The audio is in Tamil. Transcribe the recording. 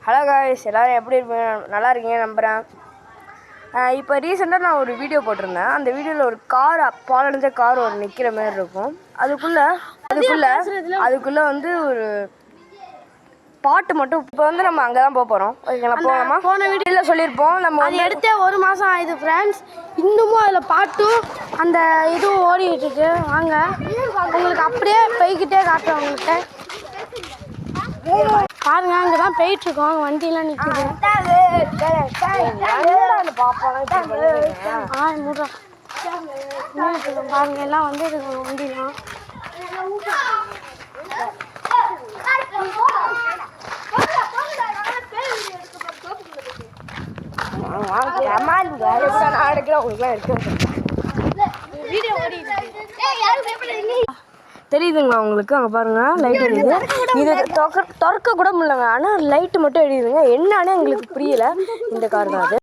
ஹலோ காய்ஸ், எல்லோரும் எப்படி இருப்பீங்க? நல்லா இருக்கீங்க நம்புகிறேன். இப்போ ரீசெண்டாக நான் ஒரு வீடியோ போட்டிருந்தேன். அந்த வீடியோவில் ஒரு கார் பாலடைஞ்ச கார் ஒரு நிற்கிற மாதிரி இருக்கும். அதுக்குள்ளே வந்து ஒரு பாட்டு மட்டும். இப்போ வந்து நம்ம அங்கே தான் போகிறோம். ஓகேங்களா, போகலாமா? போன வீடியோவில் சொல்லியிருப்போம் நம்ம அது எடுத்தே 1 மாதம் ஆயிடுது ஃப்ரெண்ட்ஸ். இன்னமும் அதில் பாட்டும் அந்த இதுவும் ஓடிட்டு இருக்கு. வாங்க உங்களுக்கு அப்படியே போய்கிட்டே காட்டுறேன். உங்களுக்கு பாருங்க, அங்கே தான் போயிட்டுருக்கோம். வண்டியெலாம் நிற்குது. பாருங்க, எல்லாம் வந்து இருக்காங்க வண்டிலாம். தெரியுதுங்களா உங்களுக்கு? அங்கே பாருங்க, லைட் எரியுது. இது திறக்க கூட முடியலங்க, ஆனால் லைட்டு மட்டும் எரியுதுங்க. என்னன்னு எங்களுக்கு புரியல. இந்த கார் தான் அது.